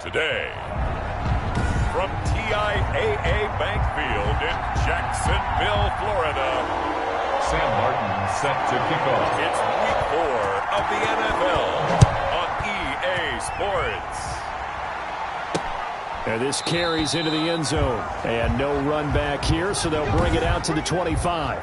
Today, from TIAA Bank Field in Jacksonville, Florida, Sam Martin set to kick off. It's Week 4 of the NFL on EA Sports. And this carries into the end zone. And no run back here, so they'll bring it out to the 25.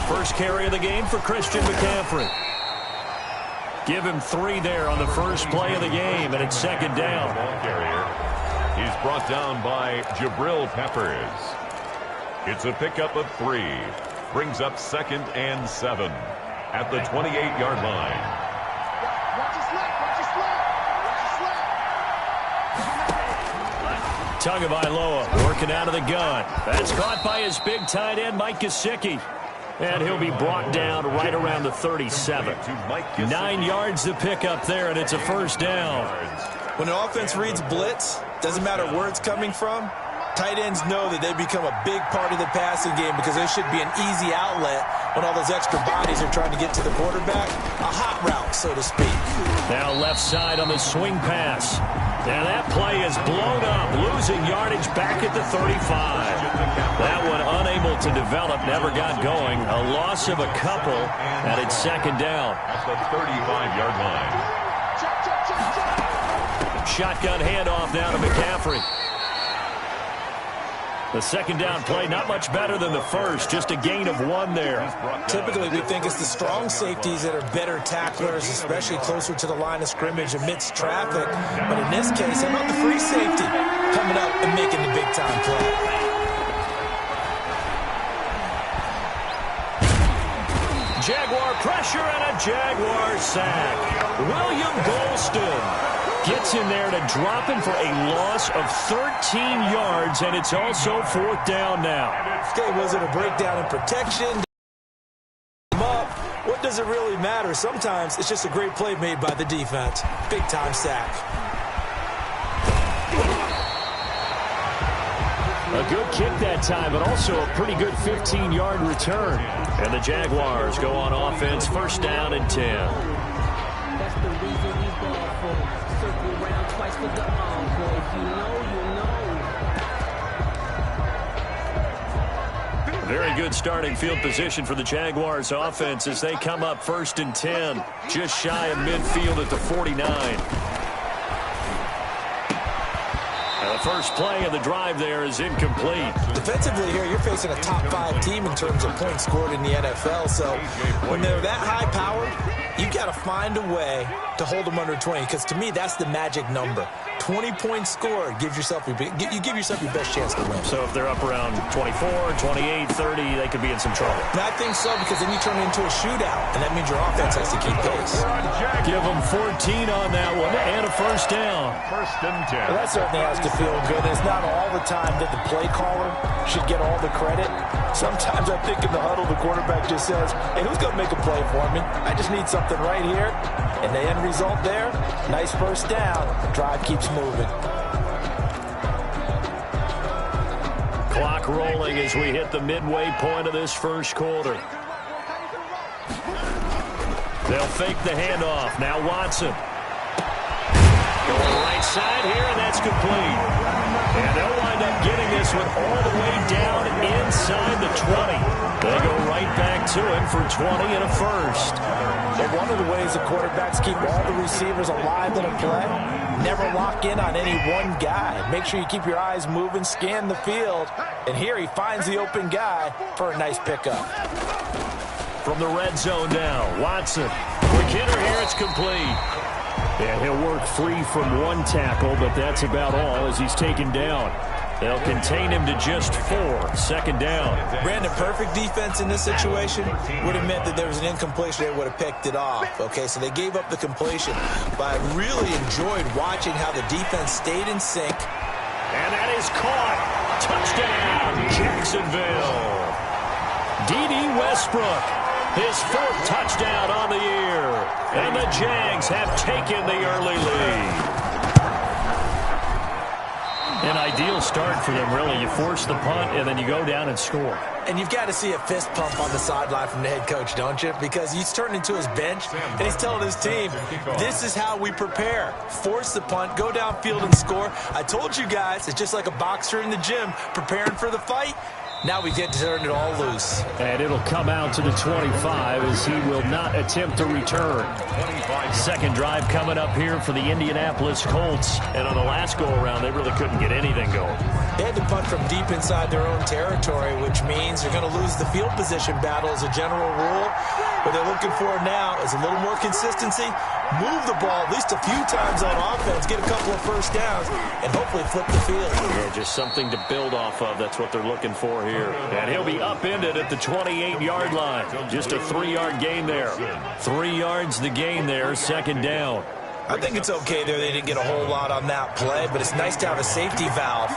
First carry of the game for Christian McCaffrey. Give him 3 there on the first play of the game, and it's second down. Ball carrier. He's brought down by Jabril Peppers. It's a pickup of 3. Brings up 2nd and 7 at the 28-yard line. Tagovailoa working out of the gun. That's caught by his big tight end, Mike Gesicki. And he'll be brought down right around the 37. 9 yards to pick up there, and it's a first down. When an offense reads blitz, doesn't matter where it's coming from, tight ends know that they become a big part of the passing game because there should be an easy outlet when all those extra bodies are trying to get to the quarterback. A hot route, so to speak. Now left side on the swing pass. Now that play is blown up, losing yardage back at the 35. That one unable to develop, never got going. A loss of a couple, and it's second down. At the 35-yard line. Shotgun handoff now to McCaffrey. The second down play, not much better than the first, just a gain of 1 there. Typically, we think it's the strong safeties that are better tacklers, especially closer to the line of scrimmage amidst traffic. But in this case, how about the free safety coming up and making the big-time play? Jaguar pressure and a Jaguar sack. William Golston gets in there to drop him for a loss of 13 yards, and it's also 4th down now. Okay, was it a breakdown in protection? What does it really matter? Sometimes it's just a great play made by the defense. Big-time sack. A good kick that time, but also a pretty good 15-yard return. And the Jaguars go on offense, first down and 10. That's the reason we ball for. Circle around twice for the encore. If you know, you know. Very good starting field position for the Jaguars offense as they come up first and 10, just shy of midfield at the 49. The first play of the drive there is incomplete. Defensively here, you're facing a top-5 team in terms of points scored in the NFL. So when they're that high-powered, you've got to find a way to hold them under 20. Because to me, that's the magic number. 20 points scored gives yourself you give yourself your best chance to win. So if they're up around 24, 28, 30, they could be in some trouble. And I think so, because then you turn it into a shootout, and that means your offense has to keep pace. Give them 14 on that one and a first down. First and 10. Well, that certainly has to feel good. It's not all the time that the play caller should get all the credit. Sometimes I think in the huddle, the quarterback just says, hey, who's going to make a play for me? I just need something right here. And the end result there, nice first down. Drive keeps moving. Clock rolling as we hit the midway point of this first quarter. They'll fake the handoff. Now Watson. Going right side here, and that's complete. And they'll wind up getting this one all the way down inside the 20. They go right back to him for 20 and a first. But one of the ways the quarterbacks keep all the receivers alive in a play, never lock in on any one guy. Make sure you keep your eyes moving, scan the field. And here he finds the open guy for a nice pickup. From the red zone now, Watson. Quick hitter here, it's complete. And he'll work free from one tackle, but that's about all as he's taken down. They'll contain him to just 4. Second down. Brandon, perfect defense in this situation would have meant that there was an incompletion. They would have picked it off. Okay, so they gave up the completion. But I really enjoyed watching how the defense stayed in sync. And that is caught. Touchdown, Jacksonville. D.D. Westbrook, his 4th touchdown on the year. And the Jags have taken the early lead. An ideal start for them, really. You force the punt, and then you go down and score. And you've got to see a fist pump on the sideline from the head coach, don't you? Because he's turning into his bench, and he's telling his team, this is how we prepare. Force the punt, go downfield and score. I told you guys, it's just like a boxer in the gym preparing for the fight. Now we get to turn it all loose. And it'll come out to the 25 as he will not attempt to return. Second drive coming up here for the Indianapolis Colts. And on the last go-around, they really couldn't get anything going. They had to punt from deep inside their own territory, which means they're going to lose the field position battle as a general rule. What they're looking for now is a little more consistency, move the ball at least a few times on offense, get a couple of first downs, and hopefully flip the field. Yeah, just something to build off of. That's what they're looking for here. And he'll be upended at the 28-yard line. Just a 3-yard gain there. 3 yards the gain there, second down. I think it's okay there. They didn't get a whole lot on that play, but it's nice to have a safety valve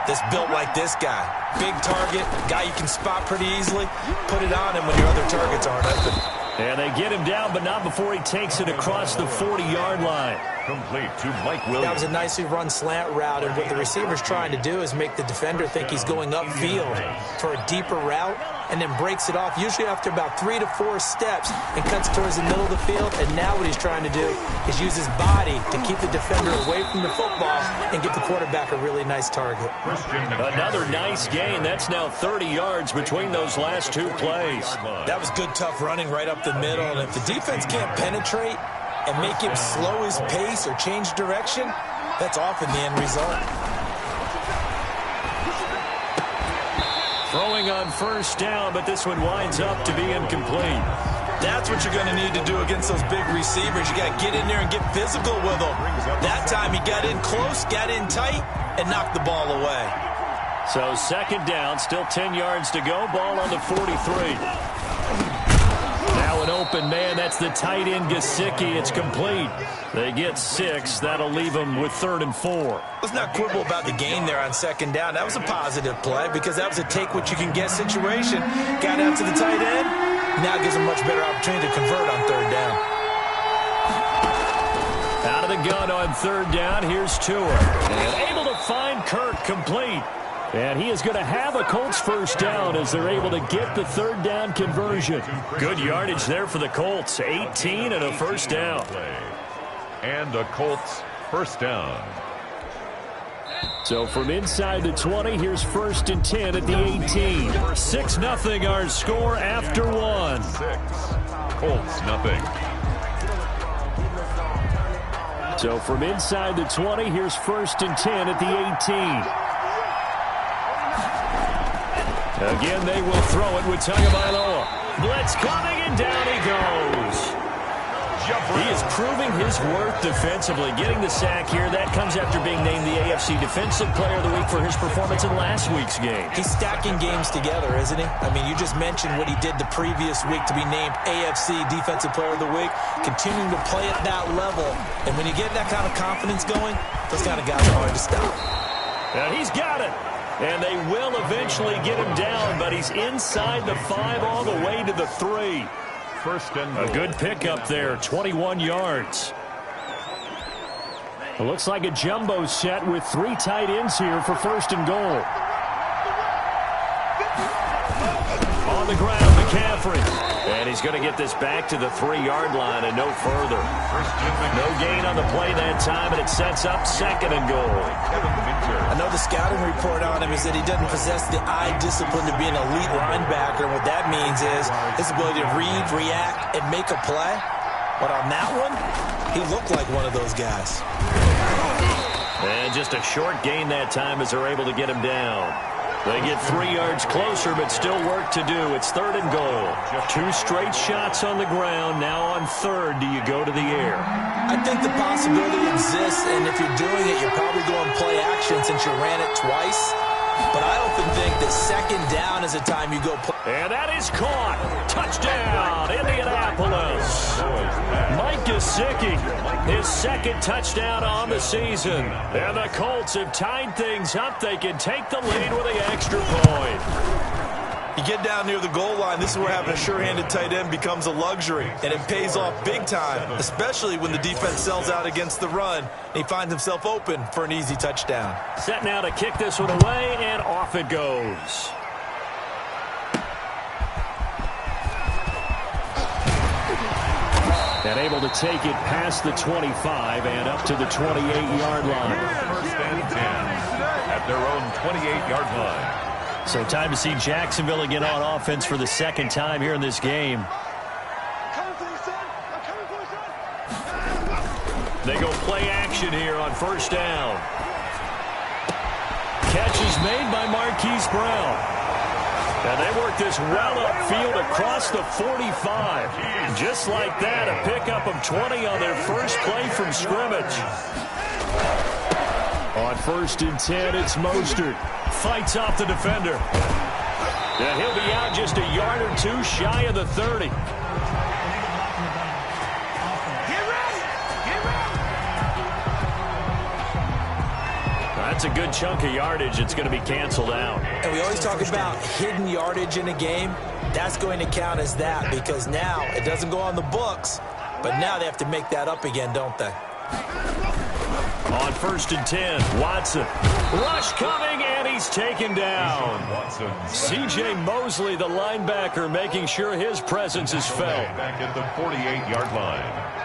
that's built like this guy. Big target, guy you can spot pretty easily. Put it on him when your other targets aren't open. And they get him down, but not before he takes it across the 40-yard line. Complete to Mike Williams. That was a nicely run slant route, and what the receiver's trying to do is make the defender think he's going upfield for a deeper route, and then breaks it off, usually after about 3 to 4 steps, and cuts towards the middle of the field. And now what he's trying to do is use his body to keep the defender away from the football and get the quarterback a really nice target. Another nice gain. That's now 30 yards between those last 2 plays. That was good, tough running right up the middle, and if the defense can't penetrate and make him slow his pace or change direction, that's often the end result. Throwing on first down, but this one winds up to be incomplete. That's what you're going to need to do against those big receivers. You got to get in there and get physical with them. That time he got in close, got in tight, and knocked the ball away. So second down, still 10 yards to go. Ball on the 43. Now an open man. That's the tight end, Gesicki. It's complete. They get 6. That'll leave them with 3rd and 4. Let's not quibble about the gain there on second down. That was a positive play because that was a take-what-you-can-get situation. Got out to the tight end. Now gives them much better opportunity to convert on 3rd down. Out of the gun on 3rd down. Here's Tua. And able to find Kirk, complete. And he is going to have a Colts first down as they're able to get the 3rd down conversion. Good yardage there for the Colts. 18 and a first down. And a Colts first down. So from inside the 20, here's 1st and 10 at the 18. 6-0 our score after 1. 6. Colts nothing. So from inside the 20, here's 1st and 10 at the 18. Again, they will throw it with Tagovailoa. Blitz coming, and down he goes. He is proving his worth defensively. Getting the sack here, that comes after being named the AFC Defensive Player of the Week for his performance in last week's game. He's stacking games together, isn't he? I mean, you just mentioned what he did the previous week to be named AFC Defensive Player of the Week. Continuing to play at that level. And when you get that kind of confidence going, those kind of guys are hard to stop. And he's got it. And they will eventually get him down, but he's inside the 5 all the way to the 3. First and goal. A good pickup there, 21 yards. It looks like a jumbo set with 3 tight ends here for 1st and goal. On the ground, McCaffrey. And he's going to get this back to the 3-yard line and no further. No gain on the play that time, and it sets up 2nd and goal. I know the scouting report on him is that he doesn't possess the eye discipline to be an elite linebacker. And what that means is his ability to read, react, and make a play. But on that one, he looked like one of those guys. And just a short gain that time as they're able to get him down. They get 3 yards closer, but still work to do. It's 3rd and goal. 2 straight shots on the ground. Now on 3rd, do you go to the air? I think the possibility exists, and if you're doing it, you're probably going play action since you ran it twice. But I often think that 2nd down is the time you go play. And that is caught. Touchdown, Indianapolis. Mike Gesicki, his 2nd touchdown on the season. And the Colts have tied things up. They can take the lead with the extra point. You get down near the goal line, this is where having a sure-handed tight end becomes a luxury, and it pays off big time, especially when the defense sells out against the run, and he finds himself open for an easy touchdown. Set now to kick this one away, and off it goes. And able to take it past the 25 and up to the 28-yard line. First and 10 at their own 28-yard line. So time to see Jacksonville again on offense for the second time here in this game. They go play action here on first down. Catch is made by Marquise Brown. And they work this well upfield across the 45. Just like that, a pickup of 20 on their first play from scrimmage. On first and 10, it's Mostert. Fights off the defender. And he'll be out just a yard or two shy of the 30. That's a good chunk of yardage. It's going to be canceled out. And we always talk about hidden yardage in a game. That's going to count as that because now it doesn't go on the books, but now they have to make that up again, don't they? On first and 10, Watson. Rush coming, and he's taken down. C.J. Mosley, the linebacker, making sure his presence is felt. Back at the 48-yard line.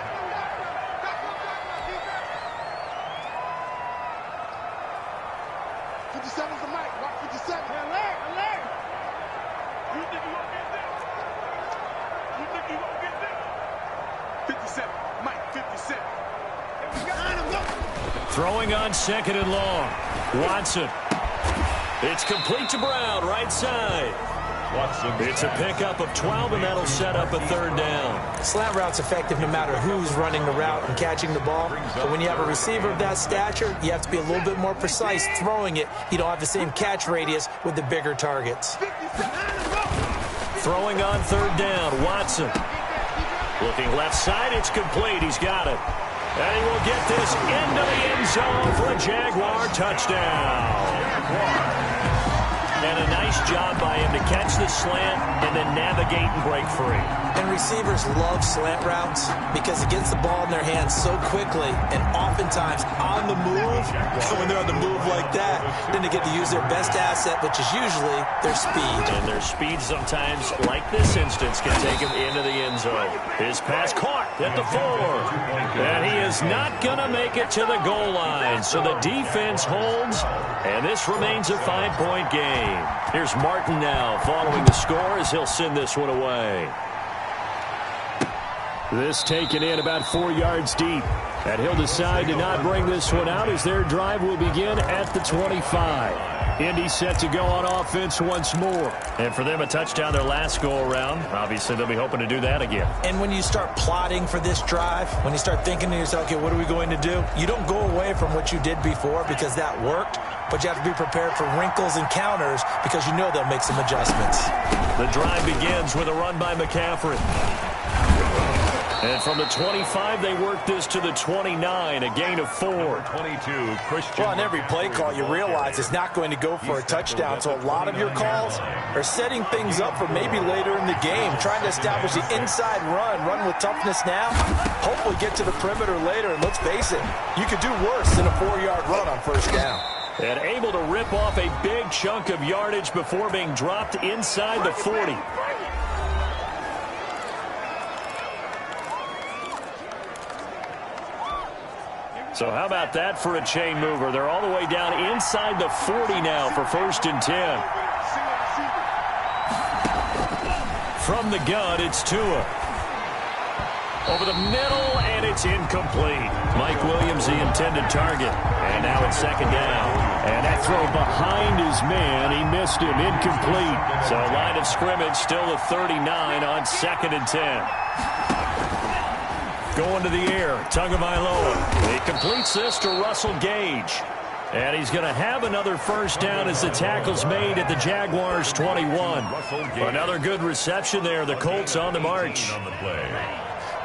Throwing on second and long. Watson. It's complete to Brown, right side. Watson. It's a pickup of 12, and that'll set up a third down. Slant route's effective no matter who's running the route and catching the ball. But when you have a receiver of that stature, you have to be a little bit more precise throwing it. You don't have the same catch radius with the bigger targets. Throwing on third down, Watson. Looking left side, it's complete. He's got it. And he will get this into the end zone for a Jaguar touchdown. And a nice job by him to catch the slant and then navigate and break free. And receivers love slant routes because it gets the ball in their hands so quickly and oftentimes on the move. So when they're on the move like that, then they get to use their best asset, which is usually their speed. And their speed sometimes, like this instance, can take him into the end zone. His pass caught at the 4. And he is not going to make it to the goal line. So the defense holds, and this remains a 5-point game. Here's Martin now following the score as he'll send this one away. This taken in about 4 yards deep. And he'll decide to not bring this one out as their drive will begin at the 25. Indy set to go on offense once more. And for them, a touchdown their last go-around. Obviously, they'll be hoping to do that again. And when you start plotting for this drive, when you start thinking to yourself, okay, what are we going to do? You don't go away from what you did before because that worked, but you have to be prepared for wrinkles and counters because you know they'll make some adjustments. The drive begins with a run by McCaffrey. And from the 25, they work this to the 29, a gain of 4. 22, Christian. Well, on every play call, you realize it's not going to go for a touchdown, so a lot of your calls are setting things up for maybe later in the game, trying to establish the inside run with toughness now, hopefully get to the perimeter later, and let's face it, you could do worse than a 4-yard run on first down. And able to rip off a big chunk of yardage before being dropped inside the 40. So how about that for a chain mover? They're all the way down inside the 40 now for first and 10. From the gun, it's Tua. Over the middle, and it's incomplete. Mike Williams, the intended target. And now it's second down. And that throw behind his man, he missed him, incomplete. So line of scrimmage still a 39 on second and 10. Going to the air, Tagovailoa. He completes this to Russell Gage. And he's going to have another first down as the tackle's made at the Jaguars' 21. Another good reception there. The Colts on the march.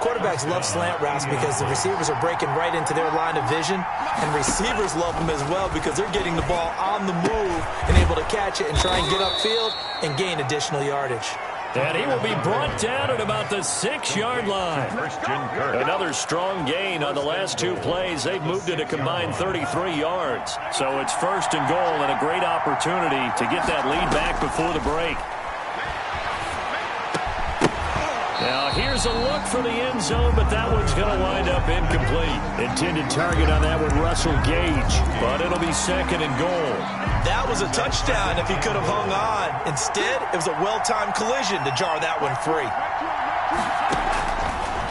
Quarterbacks love slant routes because the receivers are breaking right into their line of vision, and receivers love them as well because they're getting the ball on the move and able to catch it and try and get upfield and gain additional yardage. And he will be brought down at about the 6-yard line. Another strong gain on the last 2 plays. They've moved it a combined 33 yards. So it's 1st and goal and a great opportunity to get that lead back before the break. Now here's a look for the end zone, but that one's going to wind up incomplete. Intended target on that one, Russell Gage, but it'll be 2nd and goal. That was a touchdown if he could have hung on. Instead, it was a well-timed collision to jar that one free.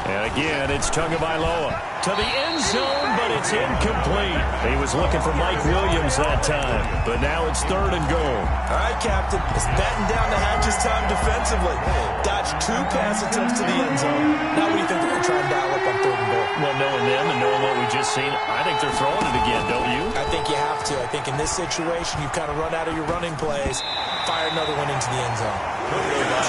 And again, it's Tagovailoa to the end zone, but it's incomplete. He was looking for Mike Williams that time, but now it's 3rd and goal. All right, Captain. It's batten down the hatches time defensively. Dodged 2 pass attempts to the end zone. Now what do you think they're going to try and dial up on 3rd and goal? Well, knowing them and knowing what we just seen, I think they're throwing it again, don't you? I think you have to. I think in this situation, you've kind of run out of your running plays. Fire another one into the end zone.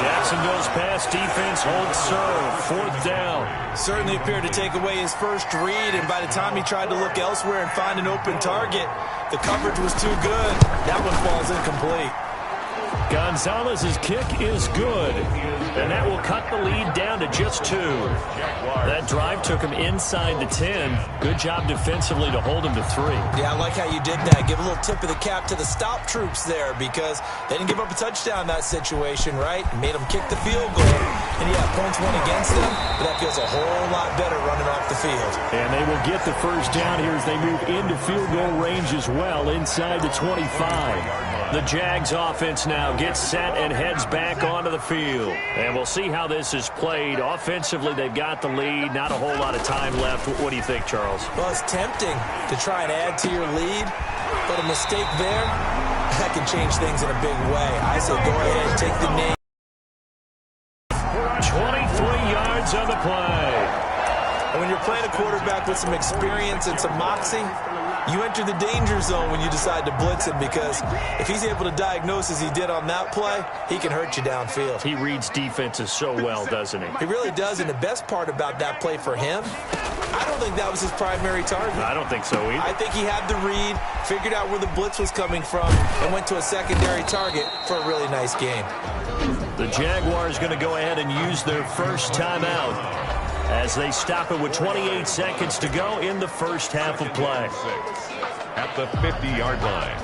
Jacksonville's pass defense holds serve. 4th down. Certainly appeared to take away his first read, and by the time he tried to look elsewhere and find an open target, the coverage was too good. That one falls incomplete. Gonzalez's kick is good, and that will cut the lead down to just 2. That drive took him inside the 10. Good job defensively to hold him to 3. Yeah, I like how you did that. Give a little tip of the cap to the stop troops there because they didn't give up a touchdown in that situation, right? Made them kick the field goal. And yeah, points went against them, but that feels a whole lot better running off the field. And they will get the first down here as they move into field goal range as well inside the 25. The Jags offense now gets set and heads back onto the field. And we'll see how this is played. Offensively, they've got the lead. Not a whole lot of time left. What do you think, Charles? Well, it's tempting to try and add to your lead, but a mistake there, that can change things in a big way. I say go ahead and take the name. 23 yards on the play. And when you're playing a quarterback with some experience and some moxie, you enter the danger zone when you decide to blitz him because if he's able to diagnose as he did on that play, he can hurt you downfield. He reads defenses so well, doesn't he? He really does, and the best part about that play for him, I don't think that was his primary target. I don't think so either. I think he had the read, figured out where the blitz was coming from, and went to a secondary target for a really nice game. The Jaguars going to go ahead and use their first timeout as they stop it with 28 seconds to go in the first half of play. At the 50-yard line.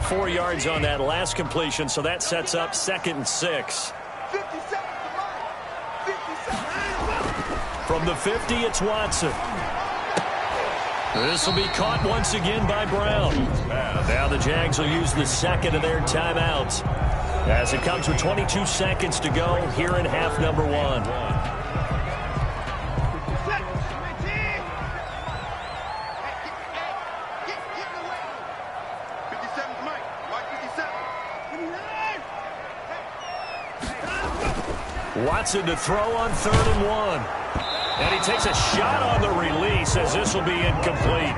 4 yards on that last completion, so that sets up 2nd and 6. From the 50, it's Watson. This will be caught once again by Brown. Now the Jags will use the second of their timeouts as it comes with 22 seconds to go here in half number 1. Watson to throw on 3rd and 1. And he takes a shot on the release as this will be incomplete.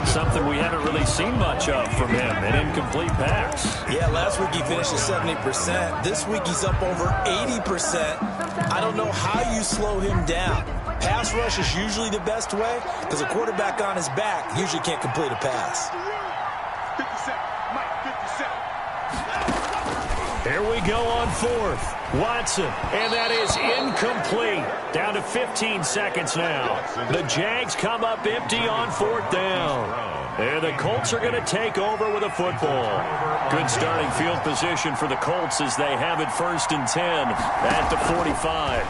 Something we haven't really seen much of from him, an incomplete pass. Yeah, last week he finished at 70%. This week he's up over 80%. I don't know how you slow him down. Pass rush is usually the best way because a quarterback on his back usually can't complete a pass. Here we go on 4th. Watson, and that is incomplete. Down to 15 seconds now. The Jags come up empty on 4th down. And the Colts are going to take over with a football. Good starting field position for the Colts as they have it 1st and 10 at the 45.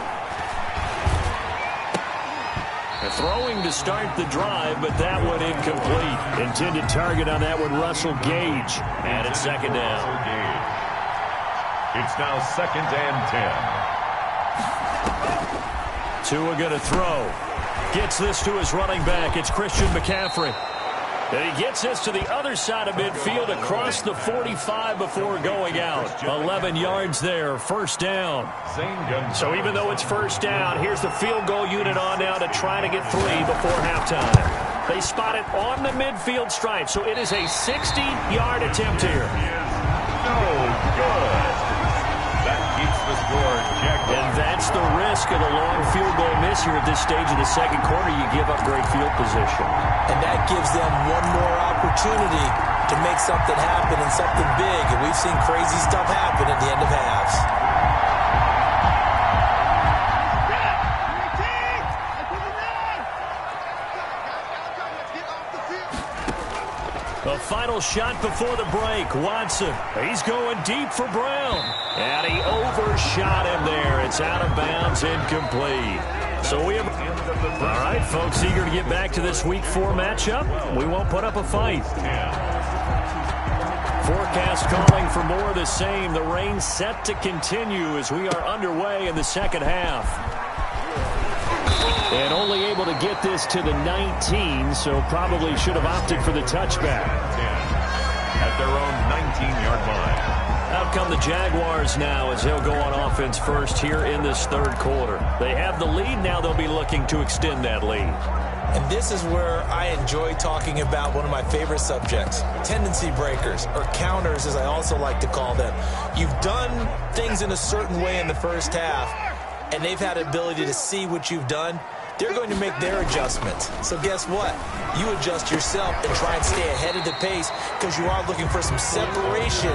Throwing to start the drive, but that one incomplete. Intended target on that one, Russell Gage. And it's 2nd down. It's now 2nd and 10. Tua going to throw. Gets this to his running back. It's Christian McCaffrey. And he gets this to the other side of midfield across the 45 before going out. 11 yards there, 1st down. So even though it's 1st down, here's the field goal unit on now to try to get 3 before halftime. They spot it on the midfield stripe, so it is a 60-yard attempt here. No good. That keeps the for Jaguars. And that's the risk of the long field goal miss here at this stage of the second quarter. You give up great field position. And that gives them one more opportunity to make something happen and something big. And we've seen crazy stuff happen at the end of halves. The final shot before the break. Watson, he's going deep for Brown. And he overshot him there. It's out of bounds, incomplete. So we have... All right, folks, eager to get back to this Week 4 matchup. We won't put up a fight. Forecast calling for more of the same. The rain set to continue as we are underway in the second half. And only able to get this to the 19, so probably should have opted for the touchback. At their own 19-yard line. Out come the Jaguars now as they'll go on offense first here in this third quarter. They have the lead. Now they'll be looking to extend that lead. And this is where I enjoy talking about one of my favorite subjects, tendency breakers, or counters as I also like to call them. You've done things in a certain way in the first half, and they've had the ability to see what you've done. They're going to make their adjustments. So guess what? You adjust yourself and try and stay ahead of the pace because you are looking for some separation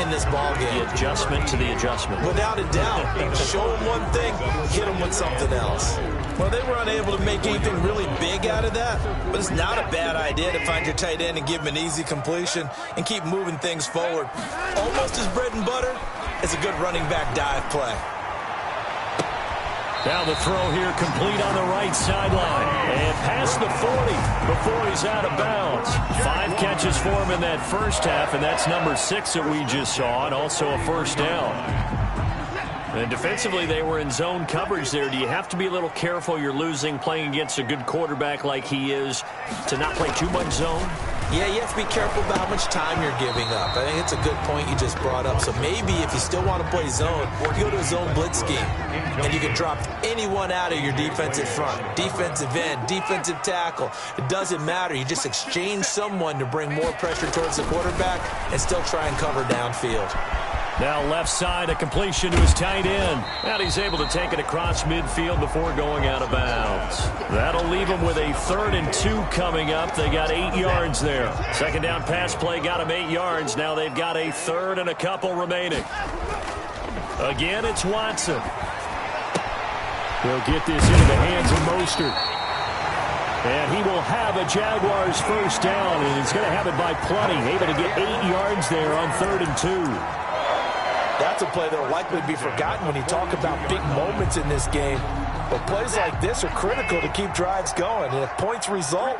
in this ball game. The adjustment to the adjustment. Without a doubt. Show them one thing, hit them with something else. Well, they were unable to make anything really big out of that, but it's not a bad idea to find your tight end and give him an easy completion and keep moving things forward. Almost as bread and butter as a good running back dive play. Now the throw here complete on the right sideline. And past the 40 before he's out of bounds. 5 catches for him in that first half, and that's number 6 that we just saw, and also a first down. And defensively, they were in zone coverage there. Do you have to be a little careful? You're losing playing against a good quarterback like he is to not play too much zone? Yeah, you have to be careful about how much time you're giving up. I think it's a good point you just brought up. So maybe if you still want to play zone, you go to a zone blitz scheme. And you can drop anyone out of your defensive front. Defensive end, defensive tackle. It doesn't matter. You just exchange someone to bring more pressure towards the quarterback and still try and cover downfield. Now left side, a completion to his tight end. And he's able to take it across midfield before going out of bounds. That'll leave him with a 3rd and 2 coming up. They got 8 yards there. Second down pass play got him 8 yards. Now they've got a 3rd and a couple remaining. Again, it's Watson. He'll get this into the hands of Mostert. And he will have a Jaguars first down, and he's going to have it by plenty. Able to get 8 yards there on 3rd and 2. That's a play that will likely be forgotten when you talk about big moments in this game. But plays like this are critical to keep drives going. And if points result,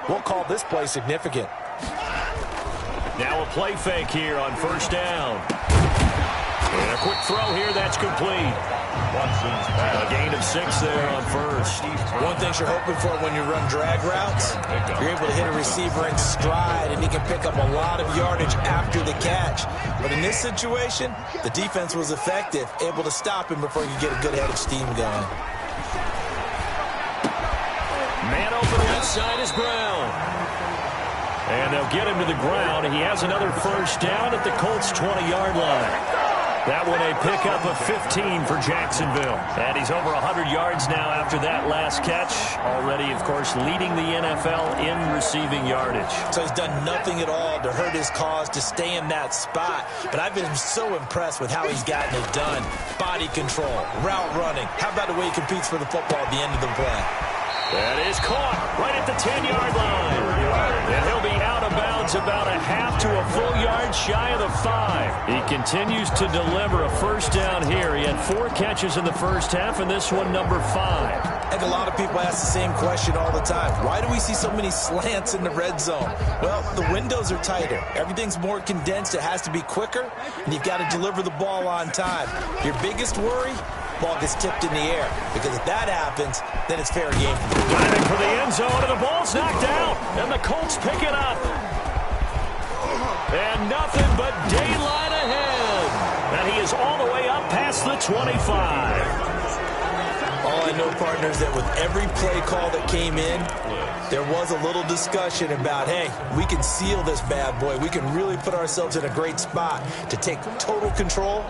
we'll call this play significant. Now a play fake here on first down. And a quick throw here, that's complete. Watson's pass. A gain of 6 there on first. One thing you're hoping for when you run drag routes, you're able to hit a receiver in stride, and he can pick up a lot of yardage after the catch. But in this situation, the defense was effective, able to stop him before you get a good head of steam going. Man open left side is Brown. And they'll get him to the ground. He has another first down at the Colts' 20-yard line. That one a pickup of 15 for Jacksonville. And he's over 100 yards now after that last catch. Already, of course, leading the NFL in receiving yardage. So he's done nothing at all to hurt his cause to stay in that spot. But I've been so impressed with how he's gotten it done. Body control, route running. How about the way he competes for the football at the end of the play? That is caught right at the 10-yard line. And he'll be out of bounds about a half to a full yard shy of the 5. He continues to deliver a first down here. He had 4 catches in the first half, and this one number 5. I think a lot of people ask the same question all the time. Why do we see so many slants in the red zone? Well, the windows are tighter. Everything's more condensed. It has to be quicker, and you've got to deliver the ball on time. Your biggest worry? Ball gets tipped in the air, because if that happens, then it's fair game. Diving for the end zone, and the ball's knocked out, and the Colts pick it up. And nothing but daylight ahead. And he is all the way up past the 25. All I know, partners, that with every play call that came in, there was a little discussion about, hey, we can seal this bad boy. We can really put ourselves in a great spot to take total control.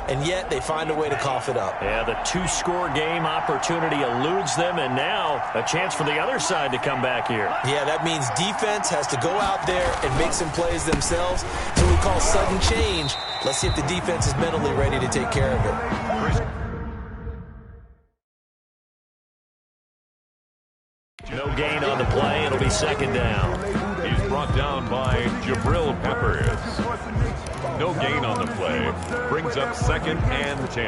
and yet they find a way to cough it up. Yeah, the two-score game opportunity eludes them, and now a chance for the other side to come back here. Yeah, that means defense has to go out there and make some plays themselves. So we call sudden change. Let's see if the defense is mentally ready to take care of it. No gain on the play. It'll be second down. He's brought down by Jabril Peppers. No gain on the play. Brings up second and 10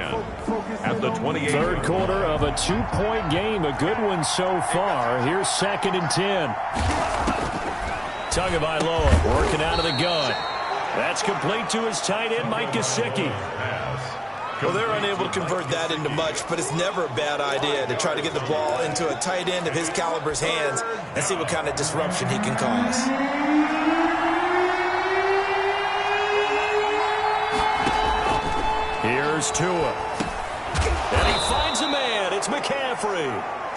at the 28. Third quarter of a two-point game. A good one so far. Here's second and 10. Tagovailoa working out of the gun. That's complete to his tight end, Mike Gesicki. Well, they're unable to convert that into much, but it's never a bad idea to try to get the ball into a tight end of his caliber's hands and see what kind of disruption he can cause. Here's Tua. And he finds a man. It's McCaffrey.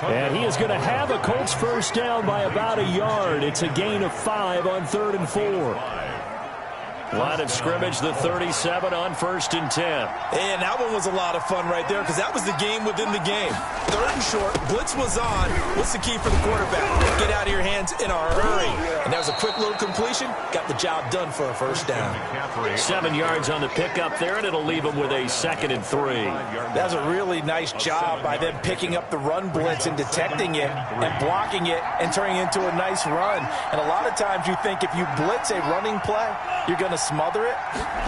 And he is going to have a Colts first down by about a yard. It's a gain of 5 on 3rd and 4. Line of scrimmage, the 37 on 1st and 10. And that one was a lot of fun right there because that was the game within the game. 3rd and short, blitz was on. What's the key for the quarterback? Get out of your hands in a hurry. And that was a quick little completion. Got the job done for a first down. 7 yards on the pickup there, and it'll leave him with a 2nd and 3. That was a really nice job by them picking up the run blitz and detecting it and blocking it and turning it into a nice run. And a lot of times you think if you blitz a running play, you're going to smother it.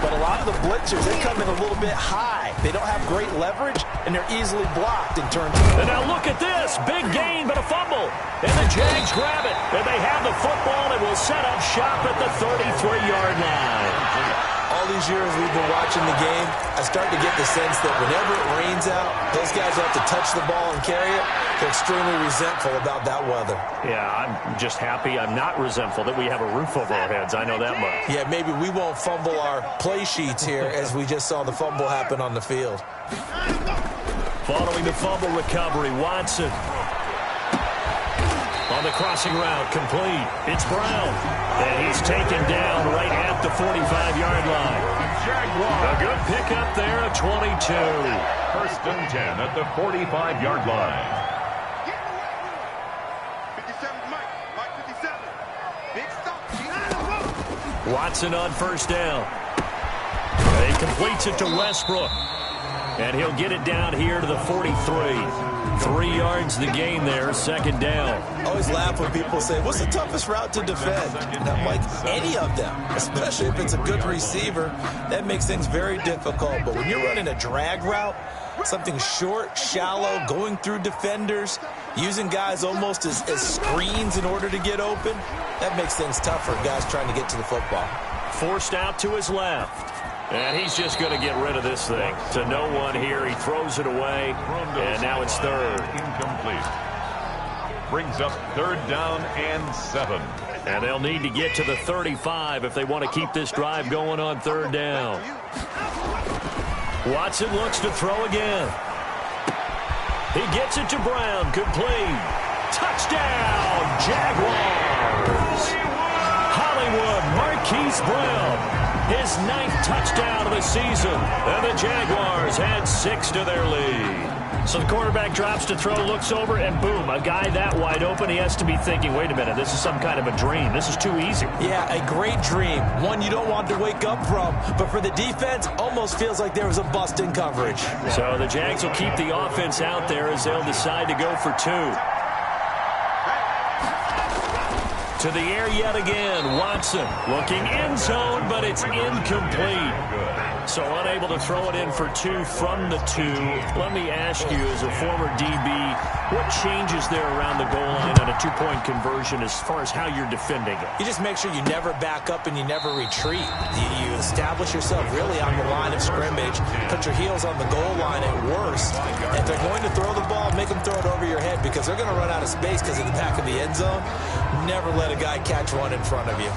But a lot of the blitzers, they come in a little bit high. They don't have great leverage, and they're easily blocked and turned. And now look at this. Big gain, but a fumble. And the Jags grab it. And they have the football and will set up shop at the 33-yard line. All these years we've been watching the game, I start to get the sense that whenever it rains out, those guys have to touch the ball and carry it. They're extremely resentful about that weather. Yeah, I'm just happy I'm not resentful that we have a roof over our heads. I know that much. Yeah, maybe we won't fumble our play sheets here as we just saw the fumble happen on the field. Following the fumble recovery, Watson. On the crossing route, complete. It's Brown. And he's taken down right at the 45-yard line. A good pickup there at 22. 1st and 10 at the 45-yard line. 57, Mike 57. Big stop. Watson on first down. He completes it to Westbrook. And he'll get it down here to the 43. 3 yards the gain there, 2nd down. I always laugh when people say, what's the toughest route to defend? And I'm like, any of them, especially if it's a good receiver. That makes things very difficult. But when you're running a drag route, something short, shallow, going through defenders, using guys almost as screens in order to get open, that makes things tough for guys trying to get to the football. Forced out to his left. And he's just going to get rid of this thing. To no one here. He throws it away. And now it's 3rd. Incomplete. Brings up 3rd down and 7. And they'll need to get to the 35 if they want to keep this drive going on 3rd down. Watson looks to throw again. He gets it to Brown. Complete. Touchdown, Jaguars. Hollywood Marquise Brown. His 9th touchdown of the season. And the Jaguars had 6 to their lead. So the quarterback drops to throw, looks over, and boom, a guy that wide open. He has to be thinking, wait a minute, this is some kind of a dream. This is too easy. Yeah, a great dream. One you don't want to wake up from. But for the defense, almost feels like there was a bust in coverage. So the Jags will keep the offense out there as they'll decide to go for 2. To the air yet again. Watson looking end zone, but it's incomplete. So unable to throw it in for 2 from the 2. Let me ask you, as a former DB, what changes there around the goal line on a 2-point conversion as far as how you're defending it? You just make sure you never back up and you never retreat. You establish yourself really on the line of scrimmage, put your heels on the goal line at worst. If they're going to throw the ball, make them throw it over your head because they're going to run out of space because of the back of the end zone. Never let a guy catch one in front of you.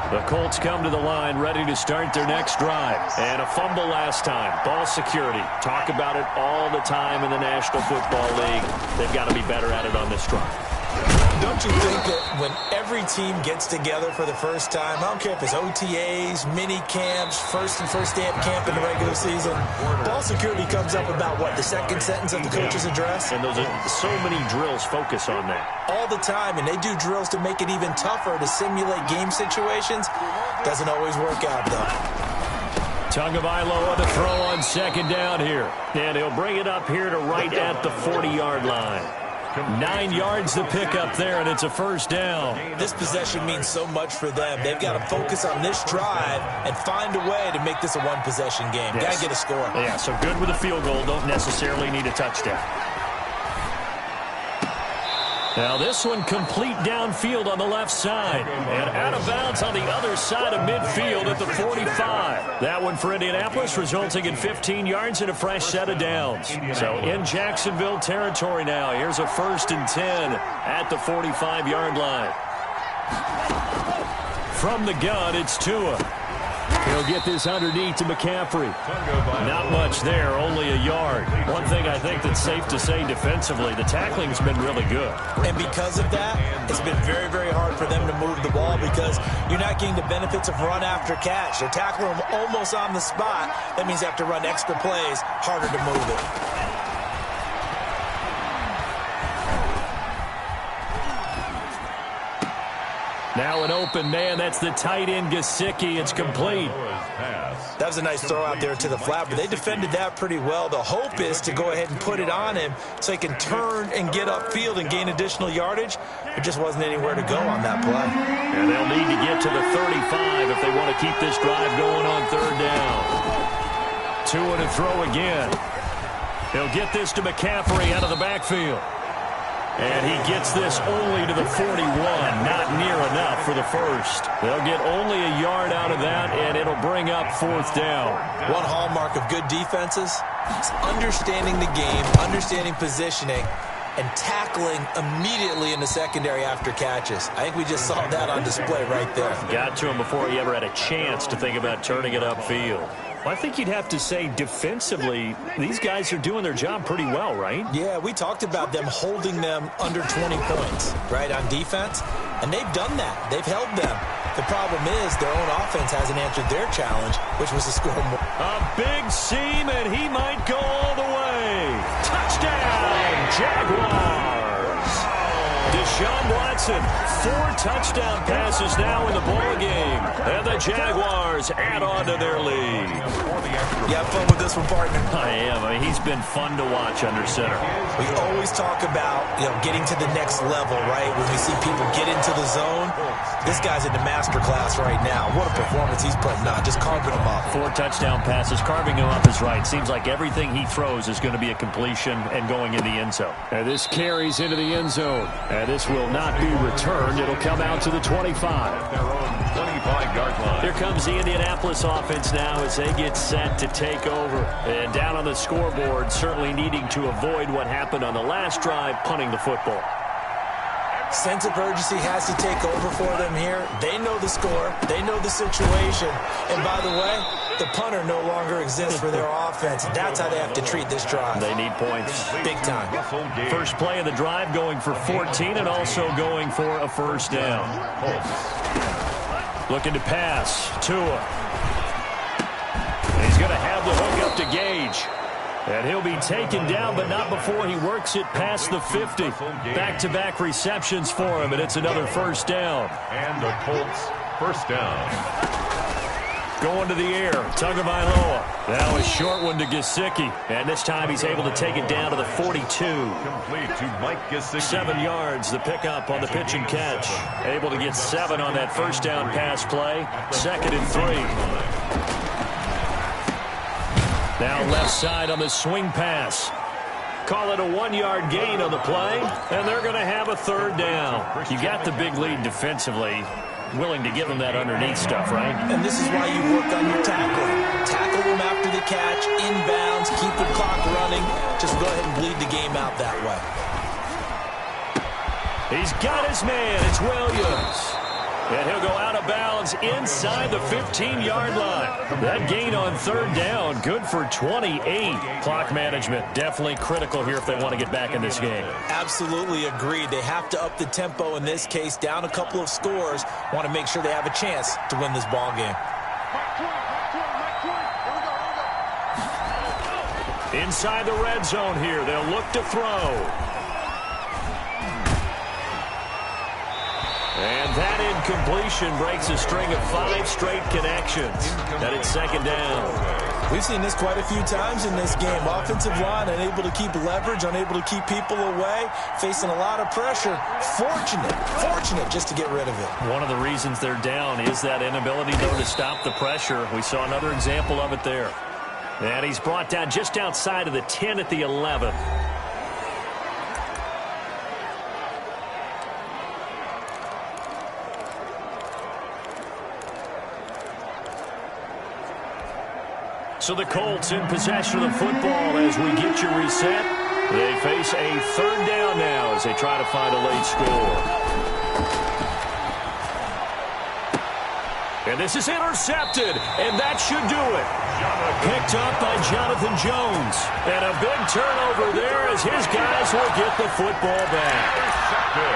The Colts come to the line ready to start their next drive. And a fumble last time. Ball security. Talk about it all the time in the National Football League. They've got to be better at it on this drive. Don't you think that when every team gets together for the first time, I don't care if it's OTAs, mini camps, first day of camp in the regular season, ball security comes up about, what, the second sentence of the coach's address? And those are so many drills focus on that. All the time, and they do drills to make it even tougher to simulate game situations. Doesn't always work out, though. Tagovailoa to throw on second down here. And he'll bring it up here to right at the 40-yard line. 9 yards to pick up there, and it's a first down. This possession means so much for them. They've got to focus on this drive and find a way to make this a one-possession game. Yes. Got to get a score. Yeah, so good with a field goal. Don't necessarily need a touchdown. Now this one complete downfield on the left side. And out of bounds on the other side of midfield at the 45. That one for Indianapolis, resulting in 15 yards and a fresh set of downs. So in Jacksonville territory now. Here's a 1st and 10 at the 45-yard line. From the gun, it's Tua. He'll get this underneath to McCaffrey. Not much there, only a yard. One thing I think that's safe to say defensively, the tackling's been really good. And because of that, it's been very, very hard for them to move the ball because you're not getting the benefits of run after catch. They're tackling them almost on the spot. That means they have to run extra plays, harder to move it. Now an open man. That's the tight end, Gesicki. It's complete. That was a nice throw out there to the flat, but they defended that pretty well. The hope is to go ahead and put it on him so he can turn and get upfield and gain additional yardage. There just wasn't anywhere to go on that play. And they'll need to get to the 35 if they want to keep this drive going on third down. Tua to throw again. He'll get this to McCaffrey out of the backfield. And he gets this only to the 41, not near enough for the first. They'll get only a yard out of that, and it'll bring up 4th down. One hallmark of good defenses is understanding the game, understanding positioning, and tackling immediately in the secondary after catches. I think we just saw that on display right there. Got to him before he ever had a chance to think about turning it upfield. Well, I think you'd have to say defensively, these guys are doing their job pretty well, right? Yeah, we talked about them holding them under 20 points, right, on defense. And they've done that. They've held them. The problem is their own offense hasn't answered their challenge, which was to score more. A big seam, and he might go all the way. Touchdown, Jaguars. Deshaun Watson, 4 touchdown passes now in the ballgame. And the Jaguars add on to their lead. You have fun with this one, partner? I am. I mean, he's been fun to watch under center. We always talk about, getting to the next level, right? When we see people get into the zone, this guy's in the master class right now. What a performance he's putting on, just carving them up. 4 touchdown passes, carving him up is right. Seems like everything he throws is going to be a completion and going in the end zone. And this carries into the end zone. And this will not be returned. It'll come out to the 25. Their own 25-yard line. Here comes the Indianapolis offense now as they get set to take over. And down on the scoreboard, certainly needing to avoid what happened on the last drive, punting the football. Sense of urgency has to take over for them here. They know the score. They know the situation. And by the way, the punter no longer exists for their offense. That's how they have to treat this drive. They need points. Big time. First play of the drive going for 14 and also going for a first down. Looking to pass. Tua. He's going to have the hook up to Gage. And he'll be taken down, but not before he works it past the 50. Back-to-back receptions for him, and it's another first down. And the Colts first down. Going to the air, Tagovailoa. Now a short one to Gesicki. And this time he's able to take it down to the 42. Complete to Mike Gesicki. 7 yards, the pickup on the pitch and catch. Able to get 7 on that first down pass play. 2nd and 3. Now left side on the swing pass. Call it a 1-yard gain on the play, and they're going to have a third down. You got the big lead defensively. Willing to give them that underneath stuff, right? And this is why you work on your tackling. Tackle them after the catch, inbounds, keep the clock running. Just go ahead and bleed the game out that way. He's got his man. It's Williams. And he'll go out of bounds inside the 15-yard line. That gain on third down, good for 28. Clock management definitely critical here if they want to get back in this game. Absolutely agreed. They have to up the tempo in this case, down a couple of scores. Want to make sure they have a chance to win this ball game. Inside the red zone here, they'll look to throw. And that incompletion breaks a string of 5 straight connections. That it's second down. We've seen this quite a few times in this game. Offensive line unable to keep leverage, unable to keep people away, facing a lot of pressure. Fortunate just to get rid of it. One of the reasons they're down is that inability, though, to stop the pressure. We saw another example of it there. And he's brought down just outside of the 10 at the 11. So the Colts in possession of the football as we get you reset. They face a third down now as they try to find a late score. And this is intercepted, and that should do it. Picked up by Jonathan Jones. And a big turnover there as his guys will get the football back.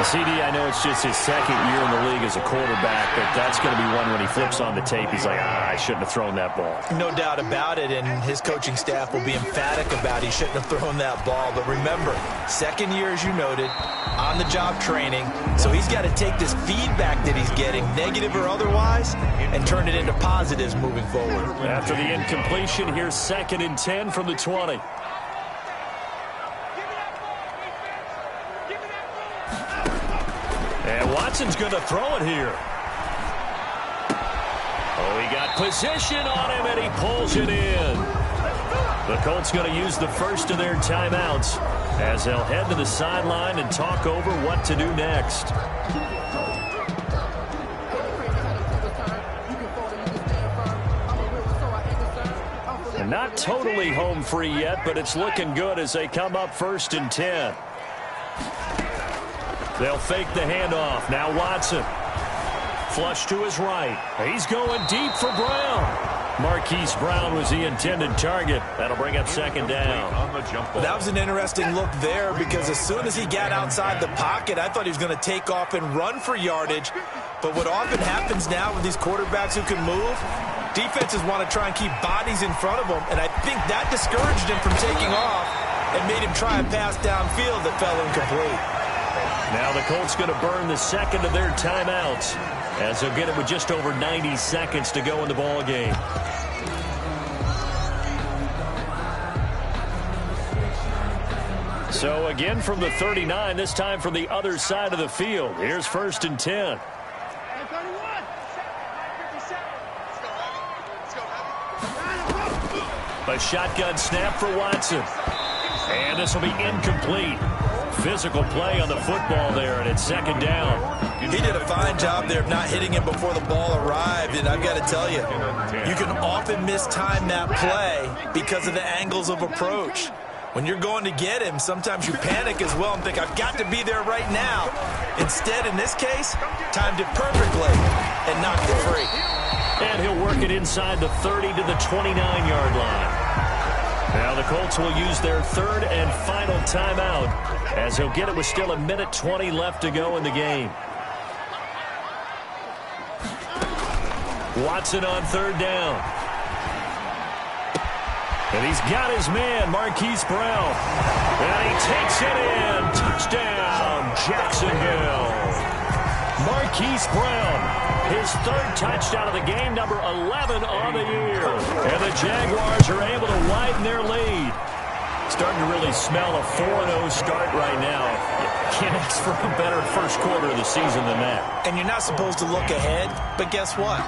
CD, I know it's just his second year in the league as a quarterback, but that's going to be one when he flips on the tape. He's like, I shouldn't have thrown that ball. No doubt about it, and his coaching staff will be emphatic about he shouldn't have thrown that ball. But remember, second year, as you noted, on-the-job training. So he's got to take this feedback that he's getting, negative or otherwise, and turn it into positives moving forward. After the incompletion, here's 2nd and 10 from the 20. And Watson's going to throw it here. Oh, he got position on him, and he pulls it in. The Colts going to use the first of their timeouts as they'll head to the sideline and talk over what to do next. And not totally home free yet, but it's looking good as they come up 1st and 10. They'll fake the handoff. Now Watson. Flush to his right. He's going deep for Brown. Marquise Brown was the intended target. That'll bring up 2nd down. That was an interesting look there because as soon as he got outside the pocket, I thought he was going to take off and run for yardage. But what often happens now with these quarterbacks who can move, defenses want to try and keep bodies in front of them, and I think that discouraged him from taking off and made him try a pass downfield that fell incomplete. Now the Colts going to burn the second of their timeouts as they'll get it with just over 90 seconds to go in the ball game. So again from the 39, this time from the other side of the field. Here's 1st and 10. A shotgun snap for Watson. And this will be incomplete. Physical play on the football there, and it's 2nd down. He did a fine job there of not hitting him before the ball arrived, and I've got to tell you, you can often mistime that play because of the angles of approach. When you're going to get him, sometimes you panic as well and think, I've got to be there right now. Instead, in this case, timed it perfectly and knocked it free. And he'll work it inside the 30 to the 29-yard line. Now the Colts will use their 3rd and final timeout as he'll get it with still 1:20 left to go in the game. Watson on 3rd down. And he's got his man, Marquise Brown. And he takes it in. Touchdown, Jacksonville. Marquise Brown, his 3rd touchdown of the game, number 11 on the year. And the Jaguars are able to widen their lead. Starting to really smell a 4-0 start right now. Can't ask for a better first quarter of the season than that. And you're not supposed to look ahead, but guess what?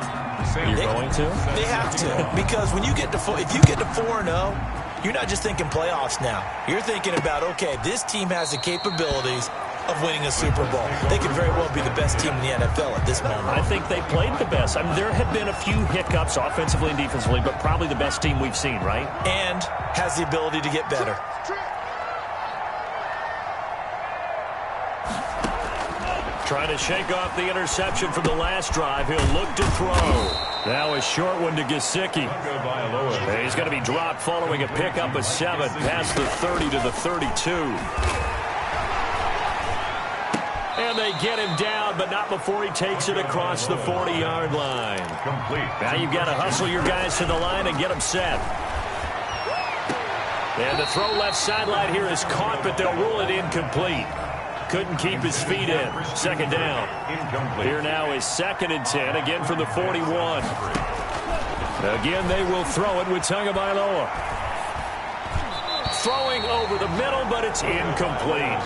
You're going to? They have to, because when you get to if you get to 4-0, you're not just thinking playoffs now. You're thinking about, okay, this team has the capabilities of winning a Super Bowl. They could very well be the best team in the NFL at this moment. I think they played the best. I mean, there have been a few hiccups offensively and defensively, but probably the best team we've seen, right? And has the ability to get better. Trying to shake off the interception from the last drive. He'll look to throw. Now a short one to Gesicki. He's going to be dropped following a pickup of 7 past the 30 to the 32. And they get him down, but not before he takes it across the 40-yard line. Complete. Now you've got to hustle your guys to the line and get them set. And the throw left sideline here is caught, but they'll rule it incomplete. Couldn't keep his feet in. Second down. Incomplete. Here now is 2nd and 10, again from the 41. Again, they will throw it with Tagovailoa. Throwing over the middle, but it's incomplete.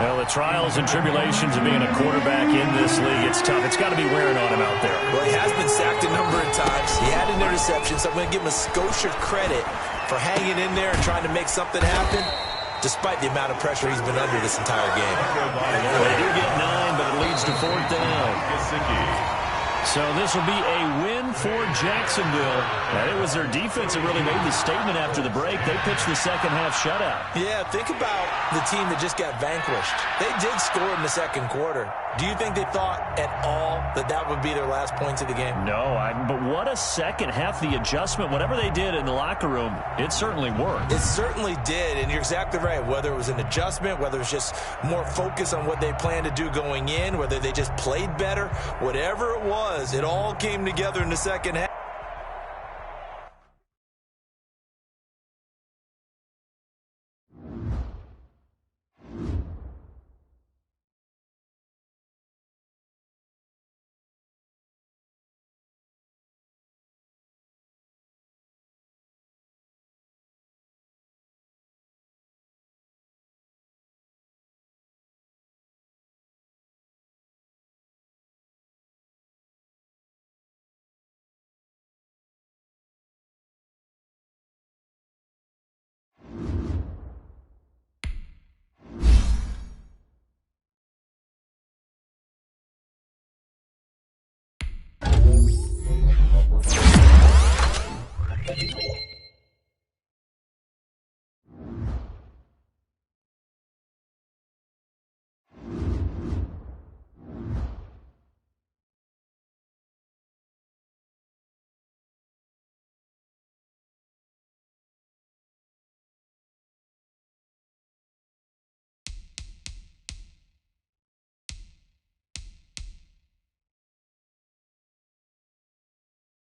Well, the trials and tribulations of being a quarterback in this league, it's tough. It's got to be wearing on him out there. Well, he has been sacked a number of times. He had an interception, so I'm going to give him a Scotia credit for hanging in there and trying to make something happen, despite the amount of pressure he's been under this entire game. They do get 9, but it leads to 4th down. So this will be a win for Jacksonville. And it was their defense that really made the statement after the break. They pitched the second half shutout. Yeah, think about the team that just got vanquished. They did score in the second quarter. Do you think they thought at all that that would be their last points of the game? No, but what a second half. The adjustment, whatever they did in the locker room, it certainly worked. It certainly did, and you're exactly right. Whether it was an adjustment, whether it was just more focus on what they planned to do going in, whether they just played better, whatever it was, it all came together in the second half.